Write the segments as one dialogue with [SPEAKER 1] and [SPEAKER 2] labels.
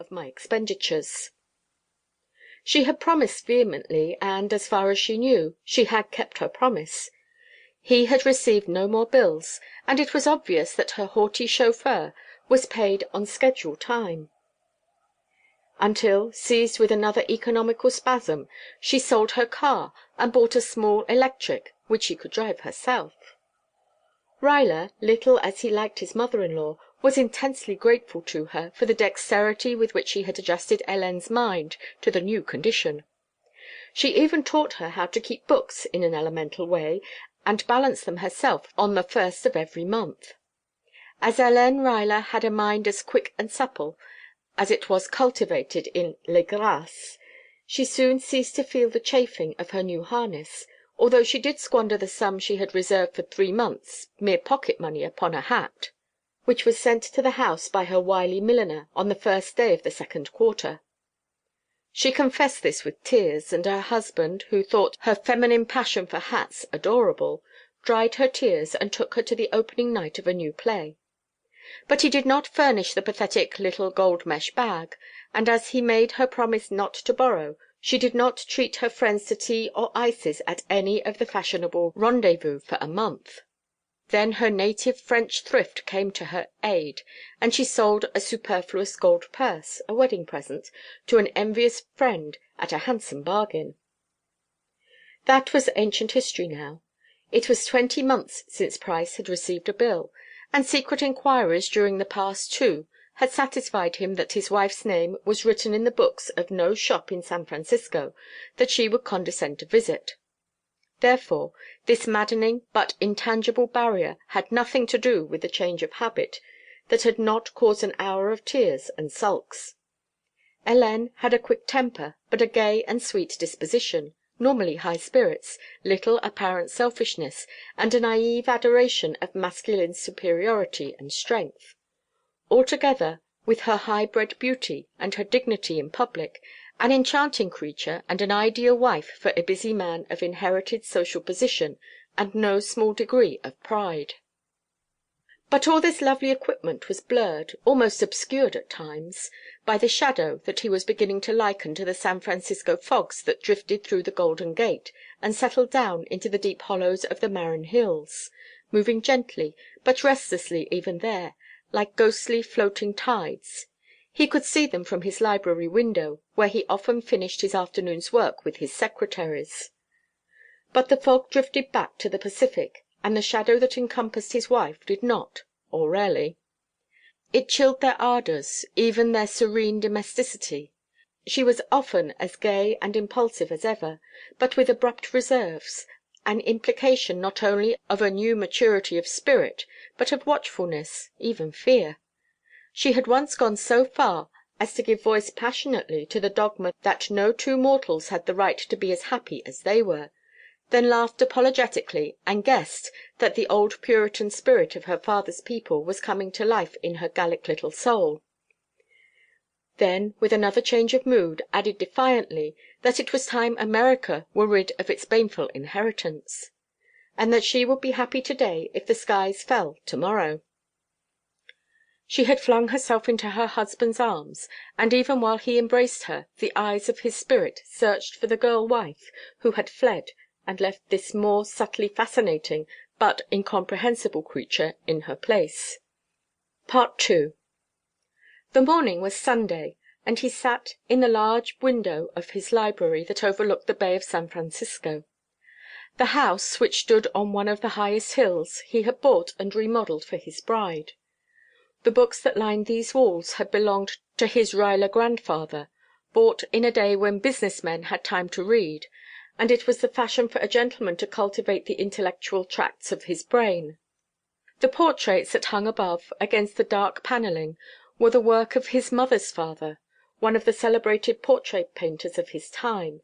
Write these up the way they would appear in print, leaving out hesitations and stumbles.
[SPEAKER 1] of my expenditures." She had promised vehemently, and, as far as she knew, she had kept her promise. He had received no more bills, and it was obvious that her haughty chauffeur was paid on schedule time, until, seized with another economical spasm, she sold her car and bought a small electric which she could drive herself. Ruyler, little as he liked his mother-in-law, was intensely grateful to her for the dexterity with which she had adjusted Hélène's mind to the new condition. She even taught her how to keep books in an elemental way, and balance them herself on the first of every month. As Hélène Ruyler had a mind as quick and supple as it was cultivated in les grâces, she soon ceased to feel the chafing of her new harness, although she did squander the sum she had reserved for 3 months, mere pocket-money, upon a hat, which was sent to the house by her wily milliner on the first day of the second quarter. She confessed this with tears, and her husband, who thought her feminine passion for hats adorable, dried her tears and took her to the opening night of a new play. But he did not furnish the pathetic little gold mesh bag, and as he made her promise not to borrow, she did not treat her friends to tea or ices at any of the fashionable rendezvous for a month. Then her native French thrift came to her aid, and she sold a superfluous gold purse, a wedding present, to an envious friend at a handsome bargain. That was ancient history now. It was 20 months since Price had received a bill, and secret inquiries during the past 2 had satisfied him that his wife's name was written in the books of no shop in San Francisco that she would condescend to visit. Therefore, this maddening but intangible barrier had nothing to do with the change of habit that had not caused an hour of tears and sulks. Hélène had a quick temper, but a gay and sweet disposition, normally high spirits, little apparent selfishness, and a naïve adoration of masculine superiority and strength. Altogether, with her high-bred beauty and her dignity in public, an enchanting creature and an ideal wife for a busy man of inherited social position and no small degree of pride. But all this lovely equipment was blurred, almost obscured at times, by the shadow that he was beginning to liken to the San Francisco fogs that drifted through the Golden Gate and settled down into the deep hollows of the Marin Hills, moving gently, but restlessly even there, like ghostly floating tides. He could see them from his library window, where he often finished his afternoon's work with his secretaries. But the fog drifted back to the Pacific, and the shadow that encompassed his wife did not, or rarely. It chilled their ardours, even their serene domesticity. She was often as gay and impulsive as ever, but with abrupt reserves, an implication not only of a new maturity of spirit, but of watchfulness, even fear. She had once gone so far as to give voice passionately to the dogma that no 2 mortals had the right to be as happy as they were, then laughed apologetically and guessed that the old Puritan spirit of her father's people was coming to life in her Gallic little soul. Then, with another change of mood, added defiantly that it was time America were rid of its baneful inheritance, and that she would be happy to-day if the skies fell to-morrow. She had flung herself into her husband's arms, and even while he embraced her, the eyes of his spirit searched for the girl-wife who had fled and left this more subtly fascinating but incomprehensible creature in her place. II. The morning was Sunday, and he sat in the large window of his library that overlooked the Bay of San Francisco. The house, which stood on one of the highest hills, he had bought and remodelled for his bride. The books that lined these walls had belonged to his Ruyler grandfather, bought in a day when business men had time to read, and it was the fashion for a gentleman to cultivate the intellectual tracts of his brain. The portraits that hung above, against the dark panelling, were the work of his mother's father, one of the celebrated portrait painters of his time,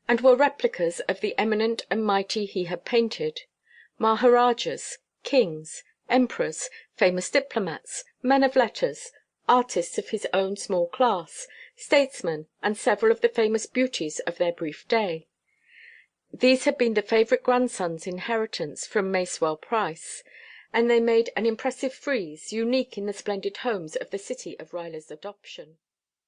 [SPEAKER 1] and were replicas of the eminent and mighty he had painted: Maharajas, kings, emperors, famous diplomats, men of letters, artists of his own small class, statesmen, and several of the famous beauties of their brief day. These had been the favourite grandson's inheritance from Macewell Price, and they made an impressive frieze, unique in the splendid homes of the city of Ruyler's adoption.